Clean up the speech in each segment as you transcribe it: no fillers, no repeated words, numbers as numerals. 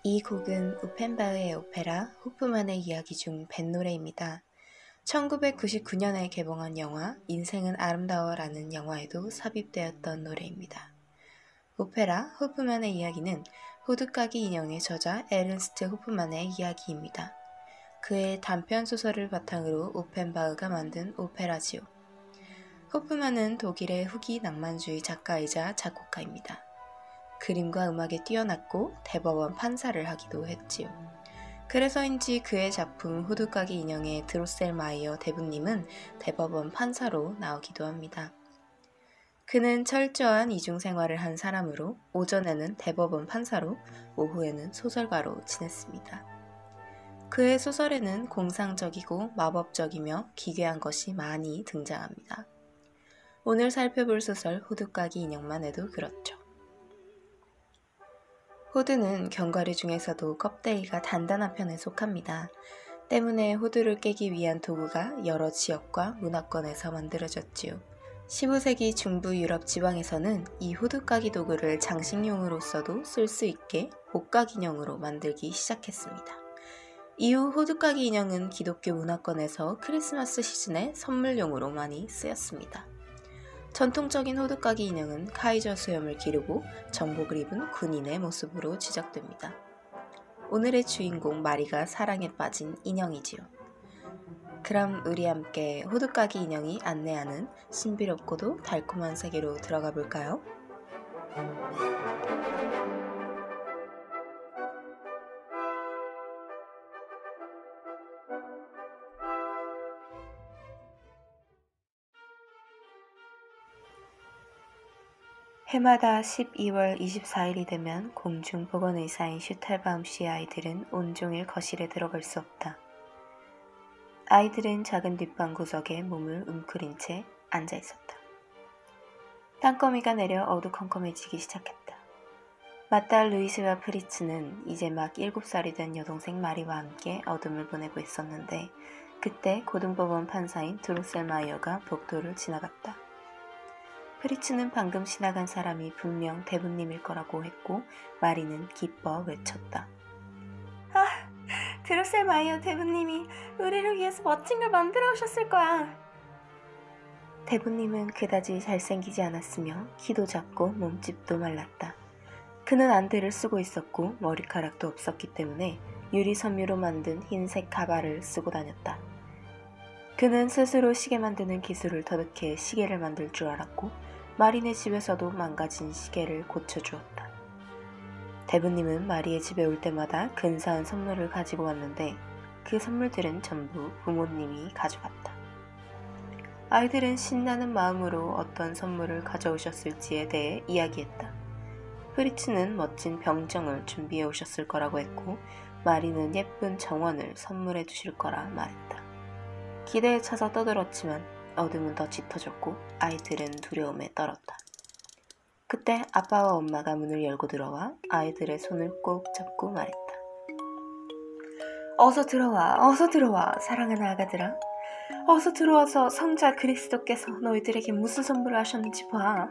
이 곡은 오펜바흐의 오페라 호프만의 이야기 중 뱃노래입니다. 1999년에 개봉한 영화 인생은 아름다워라는 영화에도 삽입되었던 노래입니다. 오페라 호프만의 이야기는 호두까기 인형의 저자 에른스트 호프만의 이야기입니다. 그의 단편 소설을 바탕으로 오펜바흐가 만든 오페라지요. 호프만은 독일의 후기 낭만주의 작가이자 작곡가입니다. 그림과 음악에 뛰어났고 대법원 판사를 하기도 했지요. 그래서인지 그의 작품 호두까기 인형의 드로셀마이어 대부님은 대법원 판사로 나오기도 합니다. 그는 철저한 이중생활을 한 사람으로 오전에는 대법원 판사로 오후에는 소설가로 지냈습니다. 그의 소설에는 공상적이고 마법적이며 기괴한 것이 많이 등장합니다. 오늘 살펴볼 소설 호두까기 인형만 해도 그렇죠. 호두는 견과류 중에서도 껍데기가 단단한 편에 속합니다. 때문에 호두를 깨기 위한 도구가 여러 지역과 문화권에서 만들어졌지요. 15세기 중부 유럽 지방에서는 이 호두까기 도구를 장식용으로서도 쓸 수 있게 옷가기 인형으로 만들기 시작했습니다. 이후 호두까기 인형은 기독교 문화권에서 크리스마스 시즌에 선물용으로 많이 쓰였습니다. 전통적인 호두까기 인형은 카이저 수염을 기르고 정복을 입은 군인의 모습으로 지적됩니다. 오늘의 주인공 마리가 사랑에 빠진 인형이지요. 그럼 우리 함께 호두까기 인형이 안내하는 신비롭고도 달콤한 세계로 들어가 볼까요? 해마다 12월 24일이 되면 공중보건의사인 슈탈바움 씨의 아이들은 온종일 거실에 들어갈 수 없다. 아이들은 작은 뒷방 구석에 몸을 웅크린 채 앉아 있었다. 땅거미가 내려 어두컴컴해지기 시작했다. 맏딸 루이스와 프리츠는 이제 막 7살이 된 여동생 마리와 함께 어둠을 보내고 있었는데 그때 고등법원 판사인 드로셀마이어가 복도를 지나갔다. 프리츠는 방금 지나간 사람이 분명 대부님일 거라고 했고 마리는 기뻐 외쳤다. 아, 드로셀마이어 대부님이 우리를 위해서 멋진 걸 만들어 오셨을 거야. 대부님은 그다지 잘생기지 않았으며 키도 작고 몸집도 말랐다. 그는 안대를 쓰고 있었고 머리카락도 없었기 때문에 유리 섬유로 만든 흰색 가발을 쓰고 다녔다. 그는 스스로 시계 만드는 기술을 터득해 시계를 만들 줄 알았고 마리네 집에서도 망가진 시계를 고쳐주었다. 대부님은 마리의 집에 올 때마다 근사한 선물을 가지고 왔는데 그 선물들은 전부 부모님이 가져갔다. 아이들은 신나는 마음으로 어떤 선물을 가져오셨을지에 대해 이야기했다. 프리츠는 멋진 병정을 준비해 오셨을 거라고 했고 마리는 예쁜 정원을 선물해 주실 거라 말했다. 기대에 차서 떠들었지만 어둠은 더 짙어졌고 아이들은 두려움에 떨었다. 그때 아빠와 엄마가 문을 열고 들어와 아이들의 손을 꼭 잡고 말했다. 어서 들어와, 사랑하는 아가들아. 어서 들어와서 성자 그리스도께서 너희들에게 무슨 선물을 하셨는지 봐.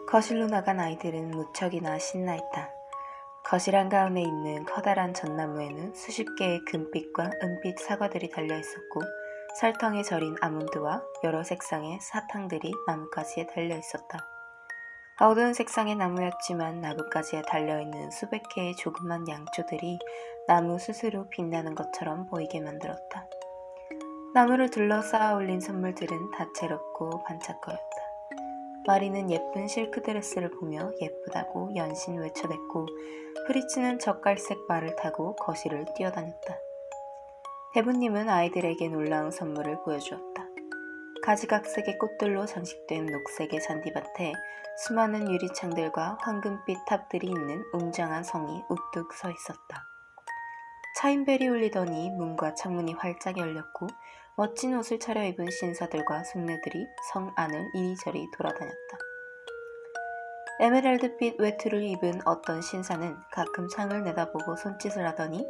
거실로 나간 아이들은 무척이나 신나했다. 거실 한가운데 있는 커다란 전나무에는 수십 개의 금빛과 은빛 사과들이 달려있었고 설탕에 절인 아몬드와 여러 색상의 사탕들이 나뭇가지에 달려있었다. 어두운 색상의 나무였지만 나뭇가지에 달려있는 수백 개의 조그만 양초들이 나무 스스로 빛나는 것처럼 보이게 만들었다. 나무를 둘러싸아 올린 선물들은 다채롭고 반짝거렸다. 마리는 예쁜 실크 드레스를 보며 예쁘다고 연신 외쳐댔고 프리츠는 젓갈색 말을 타고 거실을 뛰어다녔다. 대부님은 아이들에게 놀라운 선물을 보여주었다. 가지각색의 꽃들로 장식된 녹색의 잔디밭에 수많은 유리창들과 황금빛 탑들이 있는 웅장한 성이 우뚝 서 있었다. 차인벨이 울리더니 문과 창문이 활짝 열렸고 멋진 옷을 차려입은 신사들과 숙녀들이 성 안을 이리저리 돌아다녔다. 에메랄드빛 외투를 입은 어떤 신사는 가끔 창을 내다보고 손짓을 하더니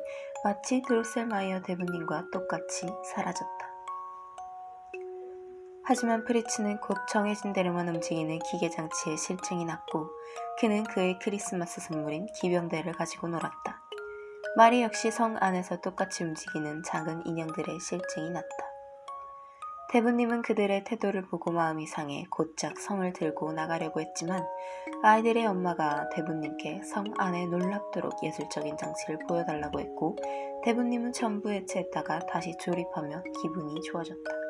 마치 드로셀마이어 대부님과 똑같이 사라졌다. 하지만 프리츠는 곧 정해진 대로만 움직이는 기계장치에 실증이 났고 그는 그의 크리스마스 선물인 기병대를 가지고 놀았다. 마리 역시 성 안에서 똑같이 움직이는 작은 인형들의 실증이 났다. 대부님은 그들의 태도를 보고 마음이 상해 곧장 성을 들고 나가려고 했지만 아이들의 엄마가 대부님께 성 안에 놀랍도록 예술적인 장치를 보여달라고 했고 대부님은 전부 해체했다가 다시 조립하며 기분이 좋아졌다.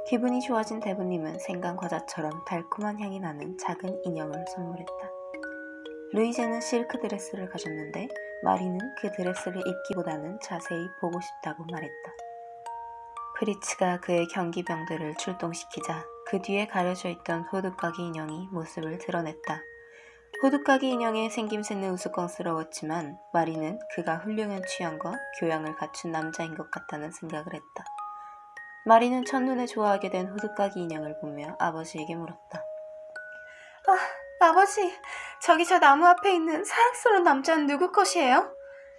기분이 좋아진 대부님은 생강과자처럼 달콤한 향이 나는 작은 인형을 선물했다. 루이제는 실크 드레스를 가졌는데 마리는 그 드레스를 입기보다는 자세히 보고 싶다고 말했다. 프리츠가 그의 경기병들을 출동시키자 그 뒤에 가려져 있던 호두까기 인형이 모습을 드러냈다. 호두까기 인형의 생김새는 우스꽝스러웠지만 마리는 그가 훌륭한 취향과 교양을 갖춘 남자인 것 같다는 생각을 했다. 마리는 첫눈에 좋아하게 된 호두까기 인형을 보며 아버지에게 물었다. 아버지, 저기 저 나무 앞에 있는 사랑스러운 남자는 누구 것이에요?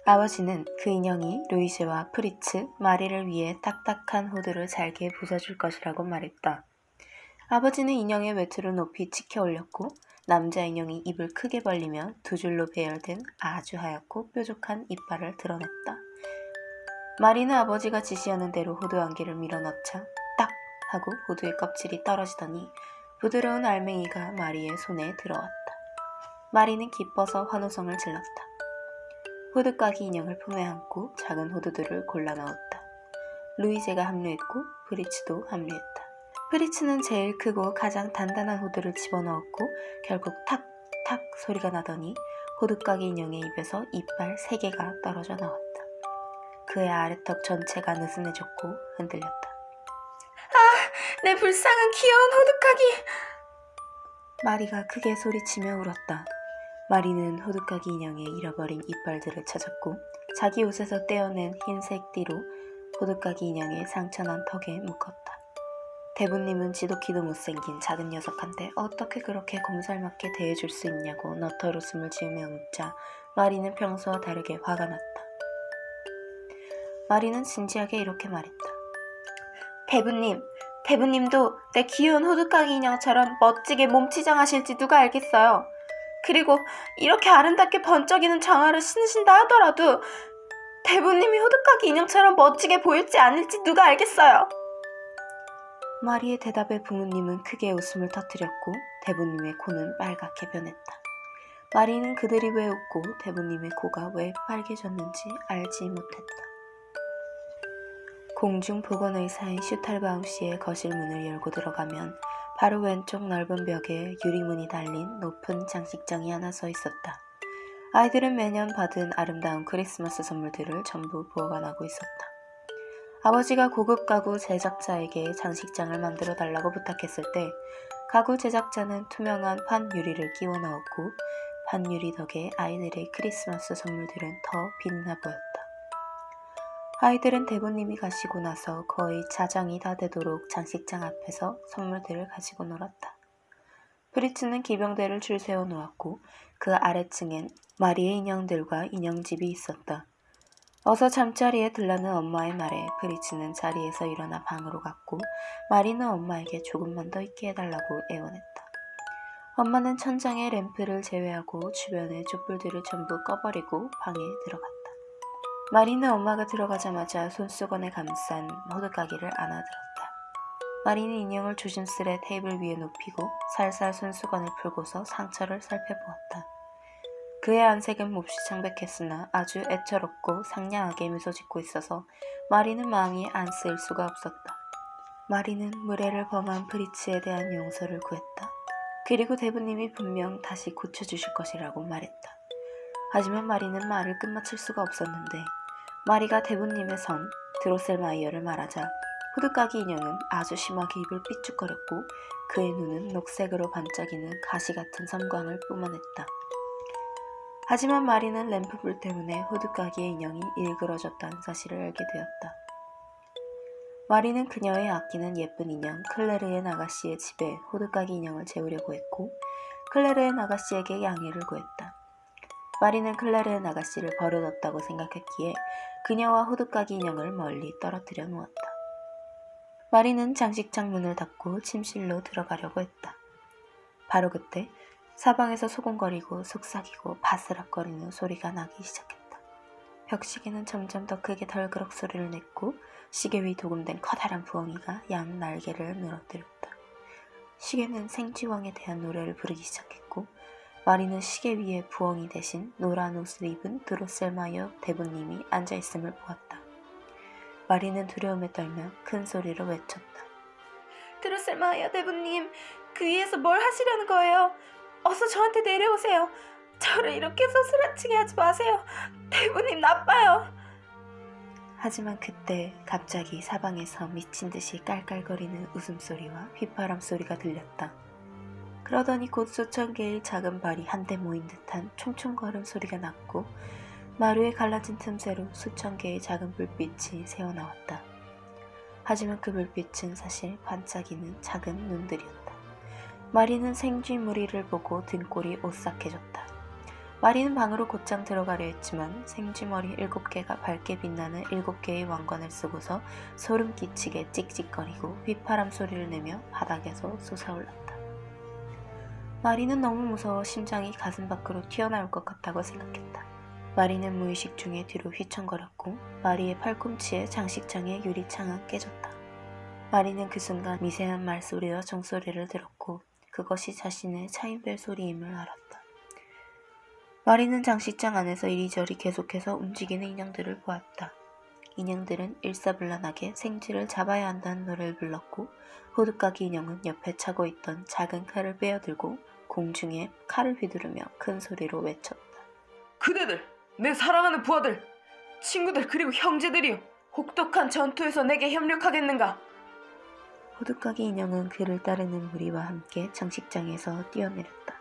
아버지는 그 인형이 루이제와 프리츠, 마리를 위해 딱딱한 호두를 잘게 부숴줄 것이라고 말했다. 아버지는 인형의 외투를 높이 치켜 올렸고 남자 인형이 입을 크게 벌리며 두 줄로 배열된 아주 하얗고 뾰족한 이빨을 드러냈다. 마리는 아버지가 지시하는 대로 호두 한 개를 밀어넣자 딱 하고 호두의 껍질이 떨어지더니 부드러운 알맹이가 마리의 손에 들어왔다. 마리는 기뻐서 환호성을 질렀다. 호두까기 인형을 품에 안고 작은 호두들을 골라 넣었다. 루이제가 합류했고 프리츠도 합류했다. 프리츠는 제일 크고 가장 단단한 호두를 집어넣었고 결국 탁탁 소리가 나더니 호두까기 인형의 입에서 이빨 3개가 떨어져 나왔다. 그의 아래턱 전체가 느슨해졌고 흔들렸다. 내 불쌍한 귀여운 호두까기! 마리가 크게 소리치며 울었다. 마리는 호두까기 인형의 잃어버린 이빨들을 찾았고 자기 옷에서 떼어낸 흰색 띠로 호두까기 인형의 상처난 턱에 묶었다. 대부님은 지독히도 못생긴 작은 녀석한테 어떻게 그렇게 곰살맞게 대해줄 수 있냐고 너털 웃음을 지으며 묻자 마리는 평소와 다르게 화가 났다. 마리는 진지하게 이렇게 말했다. 대부님도 내 귀여운 호두까기 인형처럼 멋지게 몸치장하실지 누가 알겠어요. 그리고 이렇게 아름답게 번쩍이는 장화를 신으신다 하더라도 대부님이 호두까기 인형처럼 멋지게 보일지 아닐지 누가 알겠어요. 마리의 대답에 부모님은 크게 웃음을 터뜨렸고 대부님의 코는 빨갛게 변했다. 마리는 그들이 왜 웃고 대부님의 코가 왜 빨개졌는지 알지 못했다. 공중보건의사인 슈탈바움 씨의 거실 문을 열고 들어가면 바로 왼쪽 넓은 벽에 유리문이 달린 높은 장식장이 하나 서 있었다. 아이들은 매년 받은 아름다운 크리스마스 선물들을 전부 보관하고 있었다. 아버지가 고급 가구 제작자에게 장식장을 만들어 달라고 부탁했을 때 가구 제작자는 투명한 판유리를 끼워 넣었고 판유리 덕에 아이들의 크리스마스 선물들은 더 빛나 보였다. 아이들은 대부님이 가시고 나서 거의 자정이 다 되도록 장식장 앞에서 선물들을 가지고 놀았다. 프리츠는 기병대를 줄 세워 놓았고 그 아래층엔 마리의 인형들과 인형집이 있었다. 어서 잠자리에 들라는 엄마의 말에 프리츠는 자리에서 일어나 방으로 갔고 마리는 엄마에게 조금만 더 있게 해달라고 애원했다. 엄마는 천장의 램프를 제외하고 주변의 촛불들을 전부 꺼버리고 방에 들어갔다. 마리는 엄마가 들어가자마자 손수건에 감싼 호두까기를 안아들었다. 마리는 인형을 조심스레 테이블 위에 눕히고 살살 손수건을 풀고서 상처를 살펴보았다. 그의 안색은 몹시 창백했으나 아주 애처롭고 상냥하게 미소 짓고 있어서 마리는 마음이 안 쓰일 수가 없었다. 마리는 무례를 범한 프리츠에 대한 용서를 구했다. 그리고 대부님이 분명 다시 고쳐주실 것이라고 말했다. 하지만 마리는 말을 끝마칠 수가 없었는데 마리가 대부님의 son 드로셀마이어를 말하자 호두까기 인형은 아주 심하게 입을 삐죽거렸고 그의 눈은 녹색으로 반짝이는 가시 같은 섬광을 뿜어냈다. 하지만 마리는 램프불 때문에 호두까기의 인형이 일그러졌다는 사실을 알게 되었다. 마리는 그녀의 아끼는 예쁜 인형 클레르엔 아가씨의 집에 호두까기 인형을 재우려고 했고 클레르엔 아가씨에게 양해를 구했다. 마리는 클레르엔 아가씨를 버릇없다고 생각했기에 그녀와 호두까기 인형을 멀리 떨어뜨려 놓았다. 마리는 장식장 문을 닫고 침실로 들어가려고 했다. 바로 그때 사방에서 소곤거리고 속삭이고 바스락거리는 소리가 나기 시작했다. 벽시계는 점점 더 크게 덜그럭 소리를 냈고 시계 위 도금된 커다란 부엉이가 양 날개를 늘어뜨렸다. 시계는 생쥐왕에 대한 노래를 부르기 시작했고 마리는 시계 위에 부엉이 대신 노란 옷을 입은 드로셀마이어 대부님이 앉아있음을 보았다. 마리는 두려움에 떨며 큰 소리로 외쳤다. 드로셀마이어 대부님, 그 위에서 뭘 하시려는 거예요? 어서 저한테 내려오세요. 저를 이렇게 소스라치게 하지 마세요. 대부님 나빠요. 하지만 그때 갑자기 사방에서 미친 듯이 깔깔거리는 웃음소리와 휘파람 소리가 들렸다. 그러더니 곧 수천 개의 작은 발이 한데 모인 듯한 총총거림 소리가 났고 마루에 갈라진 틈새로 수천 개의 작은 불빛이 새어나왔다. 하지만 그 불빛은 사실 반짝이는 작은 눈들이었다. 마리는 생쥐 무리를 보고 등골이 오싹해졌다. 마리는 방으로 곧장 들어가려 했지만 생쥐머리 7개가 밝게 빛나는 7개의 왕관을 쓰고서 소름 끼치게 찍찍거리고 휘파람 소리를 내며 바닥에서 솟아올랐다. 마리는 너무 무서워 심장이 가슴 밖으로 튀어나올 것 같다고 생각했다. 마리는 무의식 중에 뒤로 휘청거렸고 마리의 팔꿈치에 장식장의 유리창은 깨졌다. 마리는 그 순간 미세한 말소리와 종소리를 들었고 그것이 자신의 차인벨 소리임을 알았다. 마리는 장식장 안에서 이리저리 계속해서 움직이는 인형들을 보았다. 인형들은 일사불란하게 생쥐를 잡아야 한다는 노래를 불렀고 호두까기 인형은 옆에 차고 있던 작은 칼을 빼어들고 공중에 칼을 휘두르며 큰 소리로 외쳤다. 그대들, 내 사랑하는 부하들, 친구들 그리고 형제들이여, 혹독한 전투에서 내게 협력하겠는가? 호두까기 인형은 그를 따르는 무리와 함께 장식장에서 뛰어내렸다.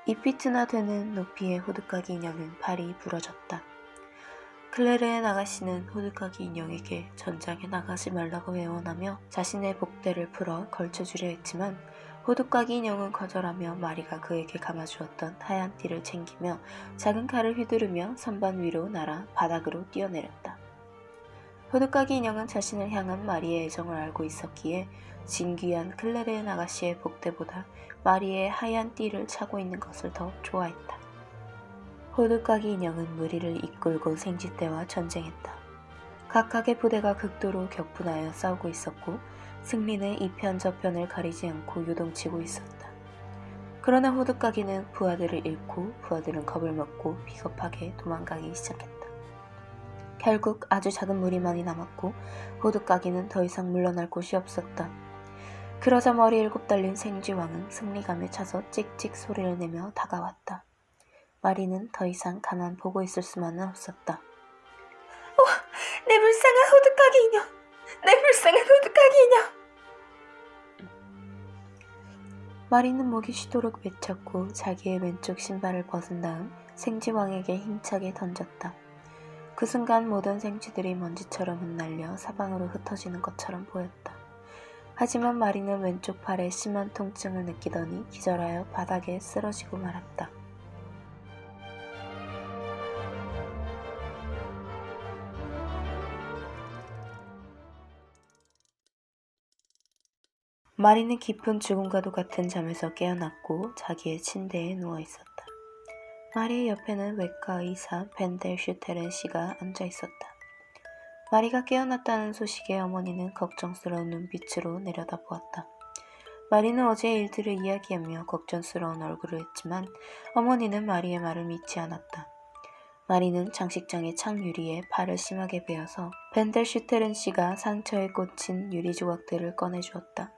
2피트나 되는 높이의 호두까기 인형은 발이 부러졌다. 클레르의 아가씨는 호두까기 인형에게 전장에 나가지 말라고 애원하며 자신의 복대를 풀어 걸쳐주려 했지만 호두까기 인형은 거절하며 마리가 그에게 감아주었던 하얀 띠를 챙기며 작은 칼을 휘두르며 선반 위로 날아 바닥으로 뛰어내렸다. 호두까기 인형은 자신을 향한 마리의 애정을 알고 있었기에 진귀한 클레르의 아가씨의 복대보다 마리의 하얀 띠를 차고 있는 것을 더 좋아했다. 호두까기 인형은 무리를 이끌고 생쥐떼와 전쟁했다. 각각의 부대가 극도로 격분하여 싸우고 있었고 승리는 이편 저편을 가리지 않고 요동치고 있었다. 그러나 호두까기는 부하들을 잃고 부하들은 겁을 먹고 비겁하게 도망가기 시작했다. 결국 아주 작은 무리만이 남았고 호두까기는 더 이상 물러날 곳이 없었다. 그러자 머리 7 달린 생쥐왕은 승리감에 차서 찍찍 소리를 내며 다가왔다. 마리는 더 이상 가만 보고 있을 수만은 없었다. 내 불쌍한 호두까기 인형! 내 불쌍한 호두까기 인형! 마리는 목이 쉬도록 외쳤고 자기의 왼쪽 신발을 벗은 다음 생쥐왕에게 힘차게 던졌다. 그 순간 모든 생쥐들이 먼지처럼 흩날려 사방으로 흩어지는 것처럼 보였다. 하지만 마리는 왼쪽 팔에 심한 통증을 느끼더니 기절하여 바닥에 쓰러지고 말았다. 마리는 깊은 죽음과도 같은 잠에서 깨어났고 자기의 침대에 누워있었다. 마리의 옆에는 외과 의사 벤델 슈테른 씨가 앉아있었다. 마리가 깨어났다는 소식에 어머니는 걱정스러운 눈빛으로 내려다보았다. 마리는 어제의 일들을 이야기하며 걱정스러운 얼굴을 했지만 어머니는 마리의 말을 믿지 않았다. 마리는 장식장의 창유리에 발을 심하게 베어서 벤델 슈테른 씨가 상처에 꽂힌 유리 조각들을 꺼내주었다.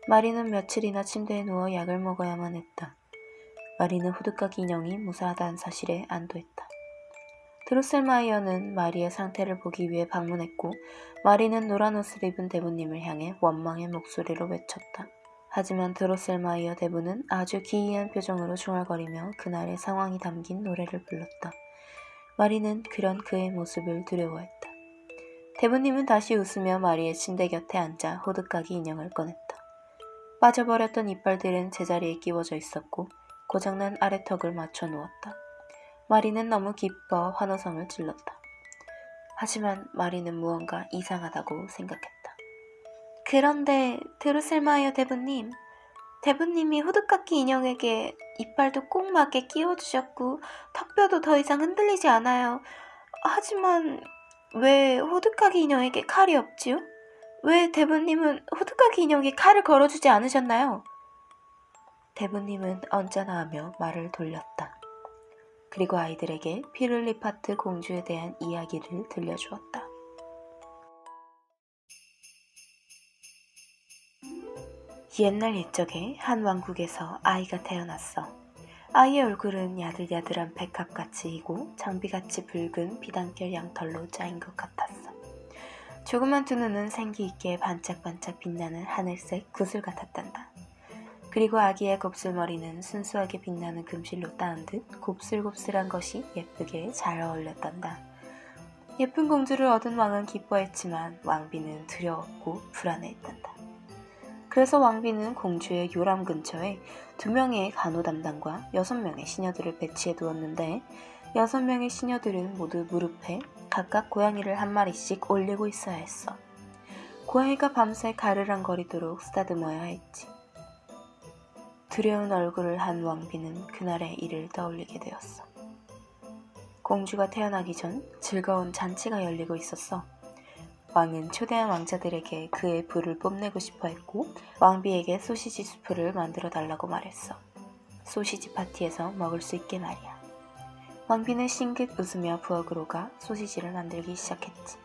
마리는 며칠이나 침대에 누워 약을 먹어야만 했다. 마리는 호두까기 인형이 무사하다는 사실에 안도했다. 드로셀마이어는 마리의 상태를 보기 위해 방문했고 마리는 노란 옷을 입은 대부님을 향해 원망의 목소리로 외쳤다. 하지만 드로셀마이어 대부는 아주 기이한 표정으로 중얼거리며 그날의 상황이 담긴 노래를 불렀다. 마리는 그런 그의 모습을 두려워했다. 대부님은 다시 웃으며 마리의 침대 곁에 앉아 호두까기 인형을 꺼냈다. 빠져버렸던 이빨들은 제자리에 끼워져 있었고 고장난 아래턱을 맞춰 누웠다. 마리는 너무 기뻐 환호성을 질렀다. 하지만 마리는 무언가 이상하다고 생각했다. 그런데 드루셀마이어 대부님, 대부님이 호두까기 인형에게 이빨도 꼭 맞게 끼워주셨고 턱뼈도 더 이상 흔들리지 않아요. 하지만 왜 호두까기 인형에게 칼이 없지요? 왜 대부님은 호두까기 인형에 칼을 걸어주지 않으셨나요? 대부님은 언짢아 하며 말을 돌렸다. 그리고 아이들에게 피를리파트 공주에 대한 이야기를 들려주었다. 옛날 옛적에 한 왕국에서 아이가 태어났어. 아이의 얼굴은 야들야들한 백합같이 희고 장비같이 붉은 비단결 양털로 짜인 것 같았어. 조그만 두 눈은 생기 있게 반짝반짝 빛나는 하늘색 구슬 같았단다. 그리고 아기의 곱슬머리는 순수하게 빛나는 금실로 따은 듯 곱슬곱슬한 것이 예쁘게 잘 어울렸단다. 예쁜 공주를 얻은 왕은 기뻐했지만 왕비는 두려웠고 불안해했단다. 그래서 왕비는 공주의 요람 근처에 2명의 간호 담당과 6명의 시녀들을 배치해 두었는데 6명의 시녀들은 모두 무릎에 각각 고양이를 한 마리씩 올리고 있어야 했어. 고양이가 밤새 가르랑거리도록 쓰다듬어야 했지. 두려운 얼굴을 한 왕비는 그날의 일을 떠올리게 되었어. 공주가 태어나기 전 즐거운 잔치가 열리고 있었어. 왕은 초대한 왕자들에게 그의 부를 뽐내고 싶어 했고 왕비에게 소시지 수프를 만들어 달라고 말했어. 소시지 파티에서 먹을 수 있게 말이야. 왕비는 싱긋 웃으며 부엌으로 가 소시지를 만들기 시작했지.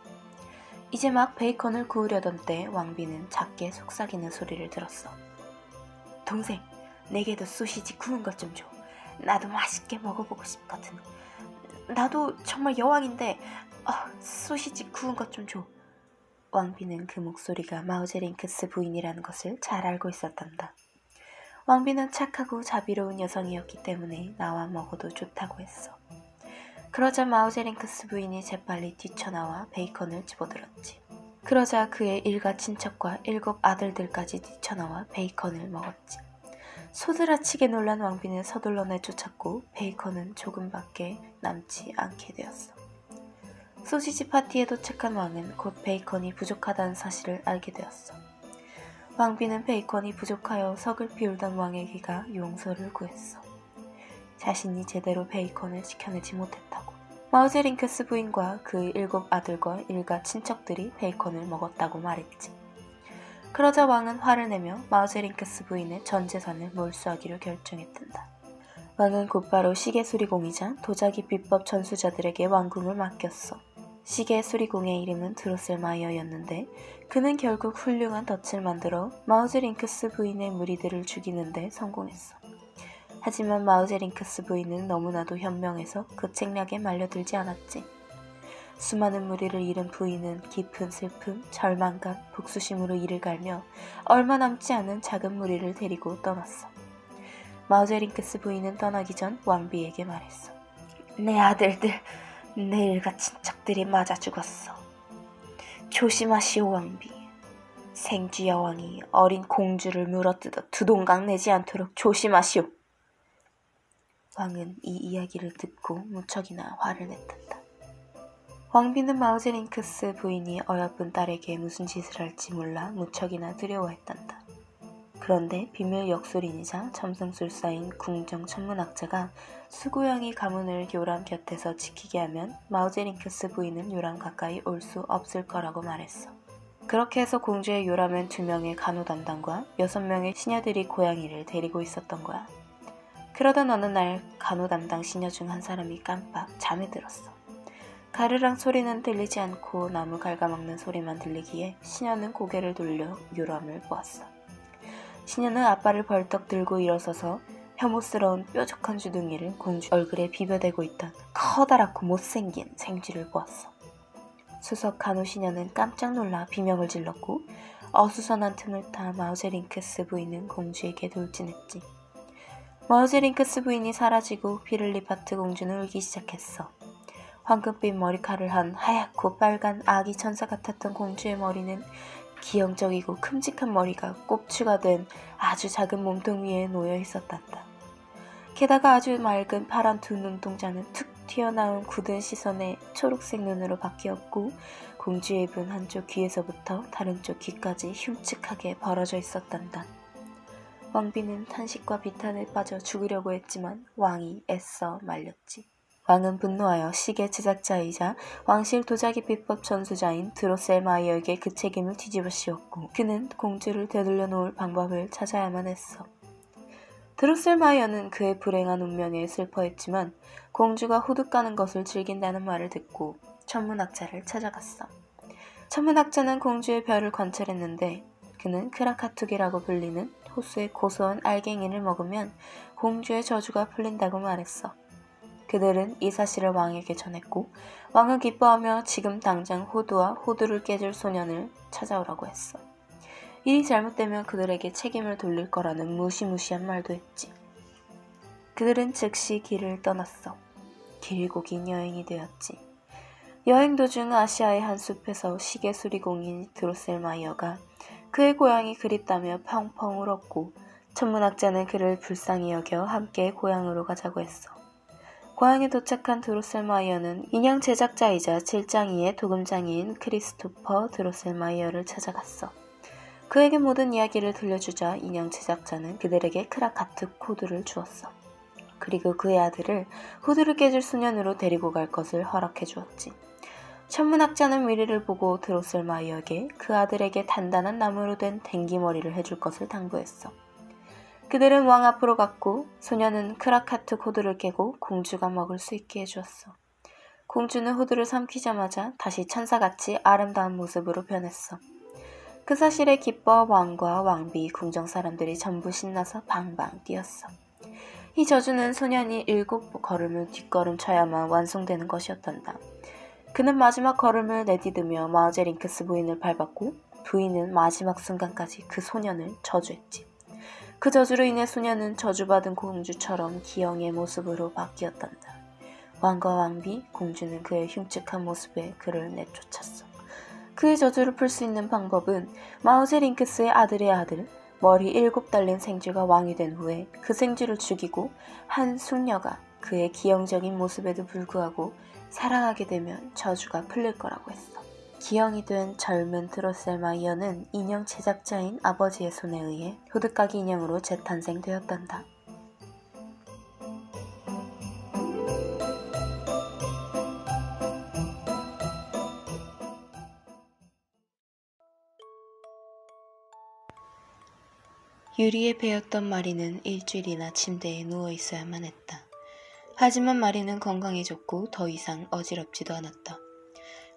이제 막 베이컨을 구우려던 때 왕비는 작게 속삭이는 소리를 들었어. 동생, 내게도 소시지 구운 것 좀 줘. 나도 맛있게 먹어보고 싶거든. 나도 정말 여왕인데 소시지 구운 것 좀 줘. 왕비는 그 목소리가 마우제링크스 부인이라는 것을 잘 알고 있었단다. 왕비는 착하고 자비로운 여성이었기 때문에 나와 먹어도 좋다고 했어. 그러자 마우제링크스 부인이 재빨리 뛰쳐나와 베이컨을 집어들었지. 그러자 그의 일가 친척과 7 아들들까지 뛰쳐나와 베이컨을 먹었지. 소드라치게 놀란 왕비는 서둘러 내쫓았고 베이컨은 조금밖에 남지 않게 되었어. 소시지 파티에 도착한 왕은 곧 베이컨이 부족하다는 사실을 알게 되었어. 왕비는 베이컨이 부족하여 서글피 울던 왕에게가 용서를 구했어. 자신이 제대로 베이컨을 지켜내지 못했다고. 마우제링크스 부인과 그의 7 아들과 일가 친척들이 베이컨을 먹었다고 말했지. 그러자 왕은 화를 내며 마우제링크스 부인의 전 재산을 몰수하기로 결정했단다. 왕은 곧바로 시계 수리공이자 도자기 비법 전수자들에게 왕궁을 맡겼어. 시계 수리공의 이름은 드로셀마이어였는데 그는 결국 훌륭한 덫을 만들어 마우제링크스 부인의 무리들을 죽이는데 성공했어. 하지만 마우제링크스 부인은 너무나도 현명해서 그 책략에 말려들지 않았지. 수많은 무리를 잃은 부인은 깊은 슬픔, 절망감, 복수심으로 이를 갈며 얼마 남지 않은 작은 무리를 데리고 떠났어. 마우제링크스 부인은 떠나기 전 왕비에게 말했어. 내 아들들, 내 일가 친척들이 맞아 죽었어. 조심하시오 왕비. 생쥐 여왕이 어린 공주를 물어뜯어 두 동강 내지 않도록 조심하시오. 왕은 이 이야기를 듣고 무척이나 화를 냈단다. 왕비는 마우제링크스 부인이 어여쁜 딸에게 무슨 짓을 할지 몰라 무척이나 두려워했단다. 그런데 비밀 역술인이자 점성술사인 궁정 천문학자가 수고양이 가문을 요람 곁에서 지키게 하면 마우제링크스 부인은 요람 가까이 올 수 없을 거라고 말했어. 그렇게 해서 공주의 요람엔 2명의 간호 담당과 6명의 시녀들이 고양이를 데리고 있었던 거야. 그러던 어느 날 간호 담당 시녀 중 한 사람이 깜빡 잠에 들었어. 가르랑 소리는 들리지 않고 나무 갉아먹는 소리만 들리기에 시녀는 고개를 돌려 요람을 보았어. 시녀는 앞발을 벌떡 들고 일어서서 혐오스러운 뾰족한 주둥이를 공주 얼굴에 비벼대고 있던 커다랗고 못생긴 생쥐를 보았어. 수석 간호 시녀는 깜짝 놀라 비명을 질렀고 어수선한 틈을 타 마우제링크스 부인은 공주에게 돌진했지. 마우제링크스 부인이 사라지고 피를리파트 공주는 울기 시작했어. 황금빛 머리카락을 한 하얗고 빨간 아기 천사 같았던 공주의 머리는 기형적이고 큼직한 머리가 꼽추가 된 아주 작은 몸통 위에 놓여 있었단다. 게다가 아주 맑은 파란 두 눈동자는 툭 튀어나온 굳은 시선에 초록색 눈으로 바뀌었고 공주의 입은 한쪽 귀에서부터 다른 쪽 귀까지 흉측하게 벌어져 있었단다. 왕비는 탄식과 비탄에 빠져 죽으려고 했지만 왕이 애써 말렸지. 왕은 분노하여 시계 제작자이자 왕실 도자기 비법 전수자인 드로셀마이어에게 그 책임을 뒤집어 씌웠고 그는 공주를 되돌려 놓을 방법을 찾아야만 했어. 드로셀마이어는 그의 불행한 운명에 슬퍼했지만 공주가 호두 까는 것을 즐긴다는 말을 듣고 천문학자를 찾아갔어. 천문학자는 공주의 별을 관찰했는데 그는 크라카툭이라고 불리는 호수의 고소한 알갱이를 먹으면 공주의 저주가 풀린다고 말했어. 그들은 이 사실을 왕에게 전했고 왕은 기뻐하며 지금 당장 호두와 호두를 깨줄 소년을 찾아오라고 했어. 일이 잘못되면 그들에게 책임을 돌릴 거라는 무시무시한 말도 했지. 그들은 즉시 길을 떠났어. 길고 긴 여행이 되었지. 여행 도중 아시아의 한 숲에서 시계 수리공인 드로셀마이어가 그의 고향이 그립다며 펑펑 울었고 천문학자는 그를 불쌍히 여겨 함께 고향으로 가자고 했어. 고향에 도착한 드로셀마이어는 인형 제작자이자 질장이의 도금장이인 크리스토퍼 드로셀마이어를 찾아갔어. 그에게 모든 이야기를 들려주자 인형 제작자는 그들에게 크라카툭 호두를 주었어. 그리고 그의 아들을 호두를 깨줄 소년으로 데리고 갈 것을 허락해 주었지. 천문학자는 미래를 보고 드로셀마이어에게 그 아들에게 단단한 나무로 된 댕기머리를 해줄 것을 당부했어. 그들은 왕 앞으로 갔고 소년은 크라카툭 호두를 깨고 공주가 먹을 수 있게 해주었어. 공주는 호두를 삼키자마자 다시 천사같이 아름다운 모습으로 변했어. 그 사실에 기뻐 왕과 왕비, 궁정 사람들이 전부 신나서 방방 뛰었어. 이 저주는 소년이 7걸음을 뒷걸음 쳐야만 완성되는 것이었단다. 그는 마지막 걸음을 내디디며 마우제링크스 부인을 밟았고 부인은 마지막 순간까지 그 소년을 저주했지. 그 저주로 인해 소년은 저주받은 공주처럼 기형의 모습으로 바뀌었단다. 왕과 왕비, 공주는 그의 흉측한 모습에 그를 내쫓았어. 그의 저주를 풀 수 있는 방법은 마우제링크스의 아들의 아들, 머리 7 달린 생쥐가 왕이 된 후에 그 생쥐를 죽이고 한 숙녀가 그의 기형적인 모습에도 불구하고 사랑하게 되면 저주가 풀릴 거라고 했어. 기형이 된 젊은 드로셀마이어는 인형 제작자인 아버지의 손에 의해 호두까기 인형으로 재탄생되었단다. 유리에 베었던 마리는 일주일이나 침대에 누워 있어야만 했다. 하지만 마리는 건강해졌고 더 이상 어지럽지도 않았다.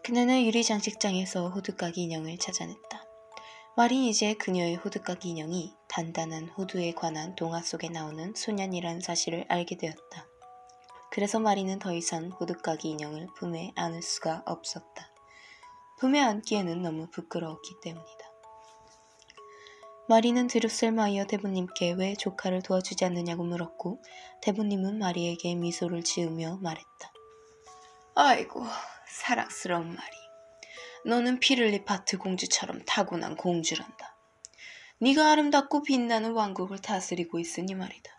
그녀는 유리 장식장에서 호두까기 인형을 찾아냈다. 마린 이제 그녀의 호두까기 인형이 단단한 호두에 관한 동화 속에 나오는 소년이라는 사실을 알게 되었다. 그래서 마리는 더 이상 호두까기 인형을 품에 안을 수가 없었다. 품에 안기에는 너무 부끄러웠기 때문이다. 마리는 드로셀마이어 대부님께 왜 조카를 도와주지 않느냐고 물었고 대부님은 마리에게 미소를 지으며 말했다. 아이고, 사랑스러운 마리. 너는 피를리파트 공주처럼 타고난 공주란다. 네가 아름답고 빛나는 왕국을 다스리고 있으니 말이다.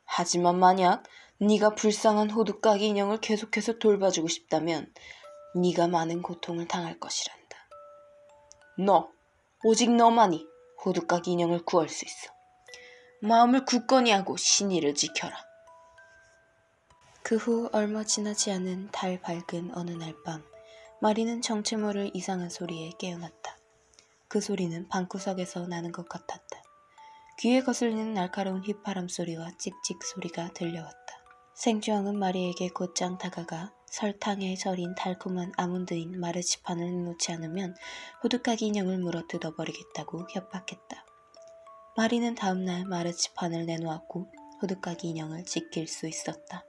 하지만 만약 네가 불쌍한 호두까기 인형을 계속해서 돌봐주고 싶다면 네가 많은 고통을 당할 것이란다. 오직 너만이 호두까기 인형을 구할 수 있어. 마음을 굳건히 하고 신의를 지켜라. 그 후 얼마 지나지 않은 달 밝은 어느 날 밤 마리는 정체 모를 이상한 소리에 깨어났다. 그 소리는 방구석에서 나는 것 같았다. 귀에 거슬리는 날카로운 휘파람 소리와 찍찍 소리가 들려왔다. 생쥐왕은 마리에게 곧장 다가가 설탕에 절인 달콤한 아몬드인 마르치판을 내놓지 않으면 호두까기 인형을 물어 뜯어버리겠다고 협박했다. 마리는 다음날 마르치판을 내놓았고 호두까기 인형을 지킬 수 있었다.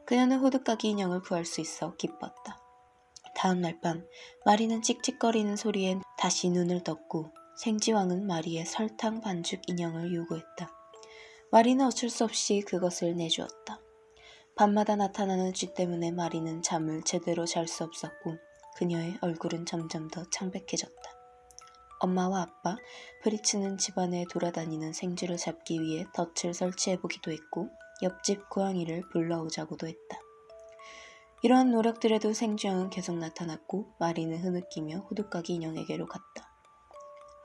그녀는 호두까기 인형을 구할 수 있어 기뻤다. 다음날 밤 마리는 찍찍거리는 소리에 다시 눈을 떴고 생쥐왕은 마리의 설탕 반죽 인형을 요구했다. 마리는 어쩔 수 없이 그것을 내주었다. 밤마다 나타나는 쥐 때문에 마리는 잠을 제대로 잘 수 없었고 그녀의 얼굴은 점점 더 창백해졌다. 엄마와 아빠, 프리츠는 집안에 돌아다니는 생쥐를 잡기 위해 덫을 설치해보기도 했고 옆집 고양이를 불러오자고도 했다. 이러한 노력들에도 생쥐왕은 계속 나타났고 마리는 흐느끼며 호두까기 인형에게로 갔다.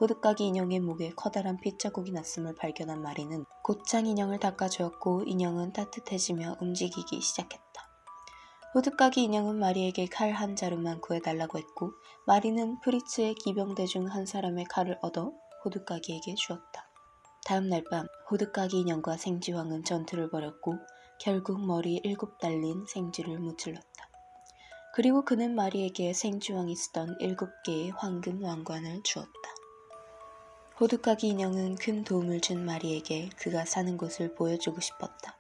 호두까기 인형의 목에 커다란 핏자국이 났음을 발견한 마리는 곧장 인형을 닦아주었고 인형은 따뜻해지며 움직이기 시작했다. 호두까기 인형은 마리에게 칼 한 자루만 구해달라고 했고 마리는 프리츠의 기병대 중 한 사람의 칼을 얻어 호두까기에게 주었다. 다음 날 밤 호두까기 인형과 생쥐왕은 전투를 벌였고 결국 머리 7 달린 생쥐를 무찔렀다. 그리고 그는 마리에게 생쥐왕이 쓰던 7개의 황금 왕관을 주었다. 호두까기 인형은 큰 도움을 준 마리에게 그가 사는 곳을 보여주고 싶었다.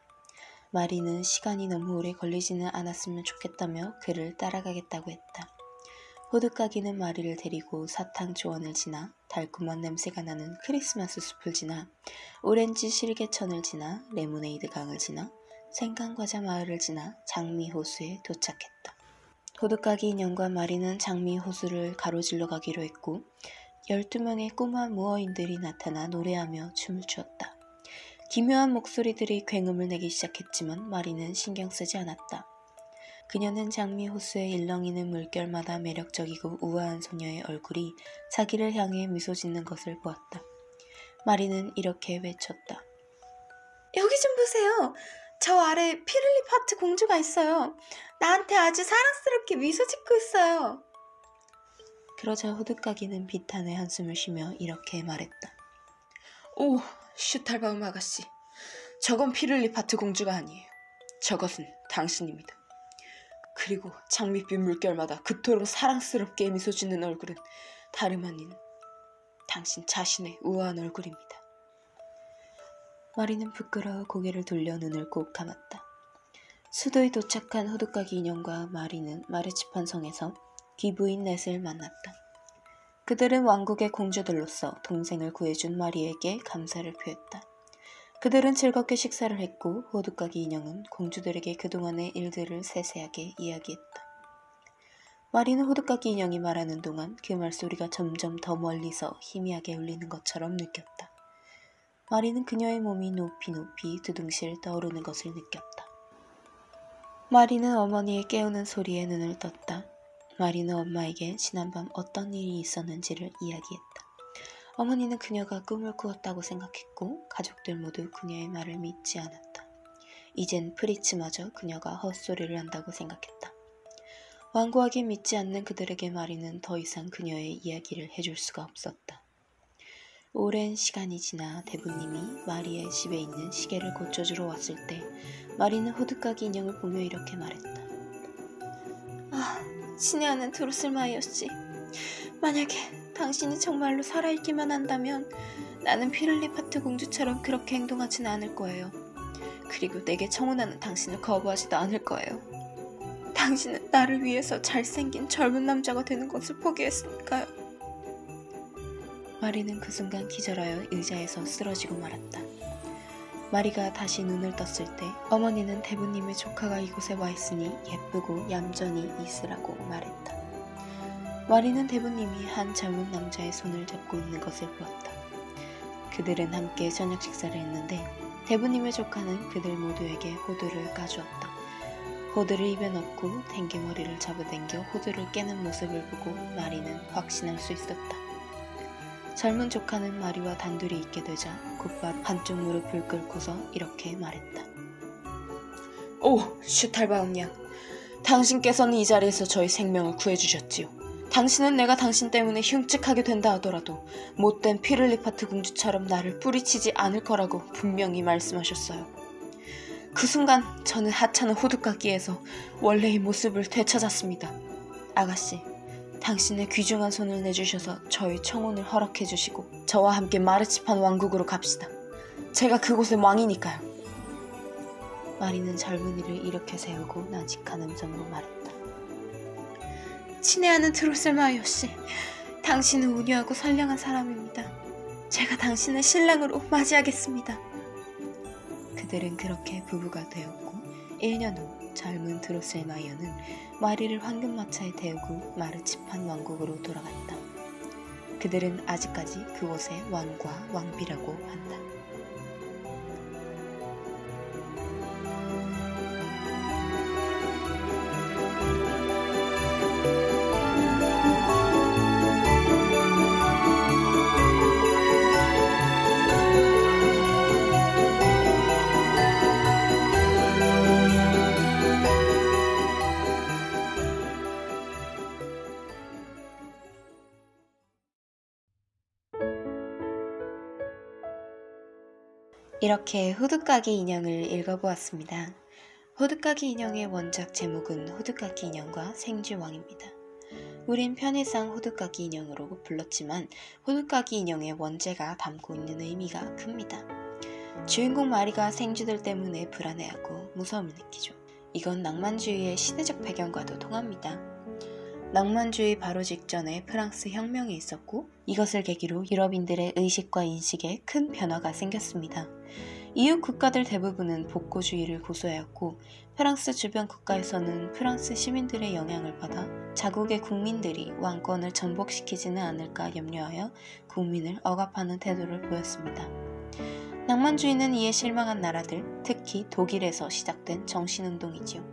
마리는 시간이 너무 오래 걸리지는 않았으면 좋겠다며 그를 따라가겠다고 했다. 호두까기는 마리를 데리고 사탕 초원을 지나 달콤한 냄새가 나는 크리스마스 숲을 지나 오렌지 실개천을 지나 레모네이드 강을 지나 생강과자 마을을 지나 장미호수에 도착했다. 호두까기 인형과 마리는 장미호수를 가로질러 가기로 했고 12명의 꼬마 무어인들이 나타나 노래하며 춤을 추었다. 기묘한 목소리들이 굉음을 내기 시작했지만 마리는 신경 쓰지 않았다. 그녀는 장미호수에 일렁이는 물결마다 매력적이고 우아한 소녀의 얼굴이 자기를 향해 미소 짓는 것을 보았다. 마리는 이렇게 외쳤다. 여기 좀 보세요. 저 아래 피를리파트 공주가 있어요. 나한테 아주 사랑스럽게 미소 짓고 있어요. 그러자 호두까기는 비탄의 한숨을 쉬며 이렇게 말했다. 오, 슈탈바움 아가씨. 저건 피를리파트 공주가 아니에요. 저것은 당신입니다. 그리고 장밋빛 물결마다 그토록 사랑스럽게 미소 짓는 얼굴은 다름 아닌 당신 자신의 우아한 얼굴입니다. 마리는 부끄러워 고개를 돌려 눈을 꼭 감았다. 수도에 도착한 호두까기 인형과 마리는 마르치판 성에서 귀부인 넷을 만났다. 그들은 왕국의 공주들로서 동생을 구해준 마리에게 감사를 표했다. 그들은 즐겁게 식사를 했고 호두까기 인형은 공주들에게 그동안의 일들을 세세하게 이야기했다. 마리는 호두까기 인형이 말하는 동안 그 말소리가 점점 더 멀리서 희미하게 울리는 것처럼 느꼈다. 마리는 그녀의 몸이 높이 높이 두둥실 떠오르는 것을 느꼈다. 마리는 어머니의 깨우는 소리에 눈을 떴다. 마리는 엄마에게 지난밤 어떤 일이 있었는지를 이야기했다. 어머니는 그녀가 꿈을 꾸었다고 생각했고 가족들 모두 그녀의 말을 믿지 않았다. 이젠 프리츠마저 그녀가 헛소리를 한다고 생각했다. 완고하게 믿지 않는 그들에게 마리는 더 이상 그녀의 이야기를 해줄 수가 없었다. 오랜 시간이 지나 대부님이 마리의 집에 있는 시계를 고쳐주러 왔을 때 마리는 호두까기 인형을 보며 이렇게 말했다. 친애하는 드로슬마이어 씨, 만약에 당신이 정말로 살아있기만 한다면 나는 피를리파트 공주처럼 그렇게 행동하지는 않을 거예요. 그리고 내게 청혼하는 당신을 거부하지도 않을 거예요. 당신은 나를 위해서 잘생긴 젊은 남자가 되는 것을 포기했으니까요. 마리는 그 순간 기절하여 의자에서 쓰러지고 말았다. 마리가 다시 눈을 떴을 때 어머니는 대부님의 조카가 이곳에 와 있으니 예쁘고 얌전히 있으라고 말했다. 마리는 대부님이 한 젊은 남자의 손을 잡고 있는 것을 보았다. 그들은 함께 저녁 식사를 했는데 대부님의 조카는 그들 모두에게 호두를 까주었다. 호두를 입에 넣고 댕기머리를 잡아당겨 호두를 깨는 모습을 보고 마리는 확신할 수 있었다. 젊은 조카는 마리와 단둘이 있게 되자 곧바로 한쪽 무릎을 꿇고서 이렇게 말했다. 오, 슈탈바움 양. 당신께서는 이 자리에서 저희 생명을 구해주셨지요. 당신은 내가 당신 때문에 흉측하게 된다 하더라도 못된 피를리파트 공주처럼 나를 뿌리치지 않을 거라고 분명히 말씀하셨어요. 그 순간 저는 하찮은 호두까기에서 원래의 모습을 되찾았습니다. 아가씨, 당신의 귀중한 손을 내주셔서 저희 청혼을 허락해주시고 저와 함께 마르치판 왕국으로 갑시다. 제가 그곳의 왕이니까요. 마리는 젊은이를 일으켜 세우고 나직한 음성으로 말했다. 친애하는 드로슬마이어 씨, 당신은 온유하고 선량한 사람입니다. 제가 당신을 신랑으로 맞이하겠습니다. 그들은 그렇게 부부가 되었고 1년 후 젊은 드로셀마이어는 마리를 황금마차에 태우고 마르치판 왕국으로 돌아갔다. 그들은 아직까지 그곳의 왕과 왕비라고 한다. 이렇게 호두까기 인형을 읽어보았습니다. 호두까기 인형의 원작 제목은 호두까기 인형과 생쥐왕입니다. 우린 편의상 호두까기 인형으로 불렀지만 호두까기 인형의 원제가 담고 있는 의미가 큽니다. 주인공 마리가 생쥐들 때문에 불안해하고 무서움을 느끼죠. 이건 낭만주의의 시대적 배경과도 통합니다. 낭만주의 바로 직전에 프랑스 혁명이 있었고 이것을 계기로 유럽인들의 의식과 인식에 큰 변화가 생겼습니다. 이웃 국가들 대부분은 복고주의를 고수하였고 프랑스 주변 국가에서는 프랑스 시민들의 영향을 받아 자국의 국민들이 왕권을 전복시키지는 않을까 염려하여 국민을 억압하는 태도를 보였습니다. 낭만주의는 이에 실망한 나라들, 특히 독일에서 시작된 정신운동이지요.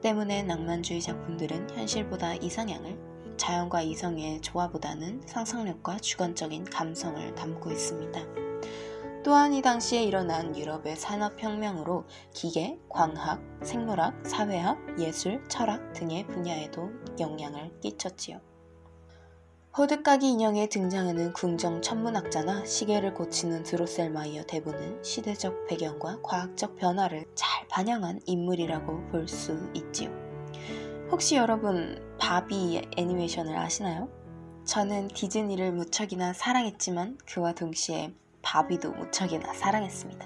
때문에 낭만주의 작품들은 현실보다 이상향을, 자연과 이성의 조화보다는 상상력과 주관적인 감성을 담고 있습니다. 또한 이 당시에 일어난 유럽의 산업혁명으로 기계, 광학, 생물학, 사회학, 예술, 철학 등의 분야에도 영향을 끼쳤지요. 호두까기 인형에 등장하는 궁정 천문학자나 시계를 고치는 드로셀마이어 대부는 시대적 배경과 과학적 변화를 잘 반영한 인물이라고 볼 수 있지요. 혹시 여러분 바비 애니메이션을 아시나요? 저는 디즈니를 무척이나 사랑했지만 그와 동시에 바비도 무척이나 사랑했습니다.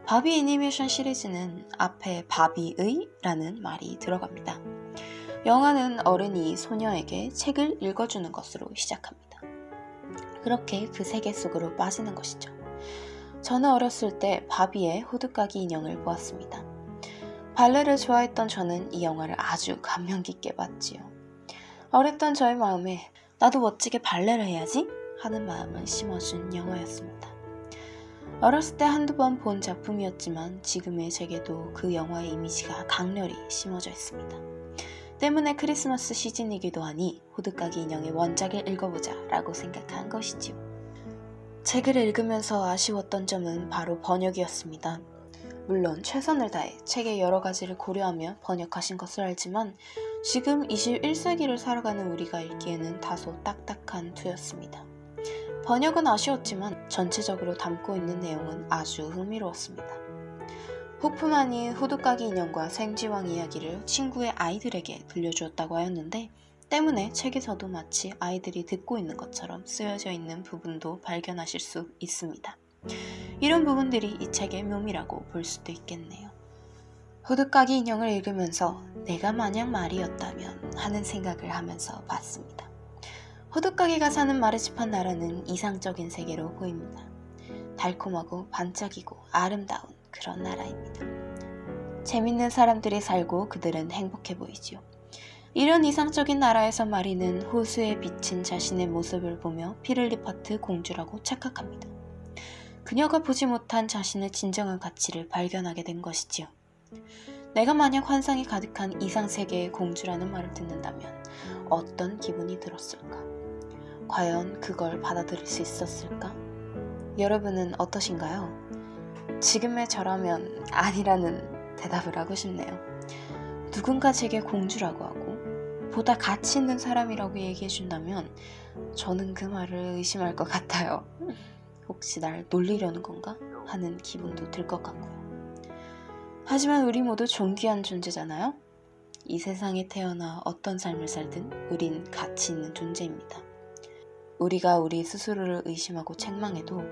바비 애니메이션 시리즈는 앞에 바비의 라는 말이 들어갑니다. 영화는 어른이 소녀에게 책을 읽어주는 것으로 시작합니다. 그렇게 그 세계 속으로 빠지는 것이죠. 저는 어렸을 때 바비의 호두까기 인형을 보았습니다. 발레를 좋아했던 저는 이 영화를 아주 감명 깊게 봤지요. 어렸던 저의 마음에 나도 멋지게 발레를 해야지 하는 마음을 심어준 영화였습니다. 어렸을 때 한두 번 본 작품이었지만 지금의 제게도 그 영화의 이미지가 강렬히 심어져 있습니다. 때문에 크리스마스 시즌이기도 하니 호두까기 인형의 원작을 읽어보자 라고 생각한 것이지요. 책을 읽으면서 아쉬웠던 점은 바로 번역이었습니다. 물론 최선을 다해 책의 여러 가지를 고려하며 번역하신 것을 알지만 지금 21세기를 살아가는 우리가 읽기에는 다소 딱딱한 투였습니다. 번역은 아쉬웠지만 전체적으로 담고 있는 내용은 아주 흥미로웠습니다. 호프만이 호두까기 인형과 생쥐왕 이야기를 친구의 아이들에게 들려주었다고 하였는데 때문에 책에서도 마치 아이들이 듣고 있는 것처럼 쓰여져 있는 부분도 발견하실 수 있습니다. 이런 부분들이 이 책의 묘미라고 볼 수도 있겠네요. 호두까기 인형을 읽으면서 내가 만약 말이었다면 하는 생각을 하면서 봤습니다. 호두까기가 사는 마르지판 나라는 이상적인 세계로 보입니다. 달콤하고 반짝이고 아름다운 그런 나라입니다. 재밌는 사람들이 살고 그들은 행복해 보이지요. 이런 이상적인 나라에서 마리는 호수에 비친 자신의 모습을 보며 피를리파트 공주라고 착각합니다. 그녀가 보지 못한 자신의 진정한 가치를 발견하게 된 것이지요. 내가 만약 환상이 가득한 이상세계의 공주라는 말을 듣는다면 어떤 기분이 들었을까? 과연 그걸 받아들일 수 있었을까? 여러분은 어떠신가요? 지금의 저라면 아니라는 대답을 하고 싶네요. 누군가 제게 공주라고 하고 보다 가치 있는 사람이라고 얘기해준다면 저는 그 말을 의심할 것 같아요. 혹시 날 놀리려는 건가? 하는 기분도 들 것 같고요. 하지만 우리 모두 존귀한 존재잖아요? 이 세상에 태어나 어떤 삶을 살든 우린 가치 있는 존재입니다. 우리가 우리 스스로를 의심하고 책망해도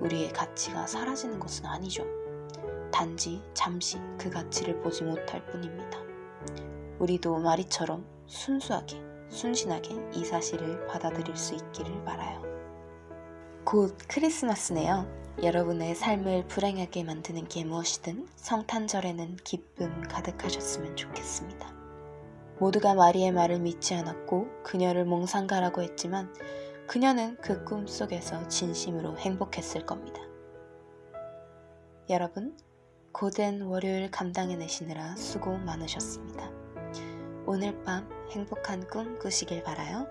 우리의 가치가 사라지는 것은 아니죠. 단지 잠시 그 가치를 보지 못할 뿐입니다. 우리도 마리처럼 순수하게, 순진하게 이 사실을 받아들일 수 있기를 바라요. 곧 크리스마스네요. 여러분의 삶을 불행하게 만드는 게 무엇이든 성탄절에는 기쁨 가득하셨으면 좋겠습니다. 모두가 마리의 말을 믿지 않았고 그녀를 몽상가라고 했지만 그녀는 그 꿈속에서 진심으로 행복했을 겁니다. 여러분, 고된 월요일 감당해내시느라 수고 많으셨습니다. 오늘 밤 행복한 꿈 꾸시길 바라요.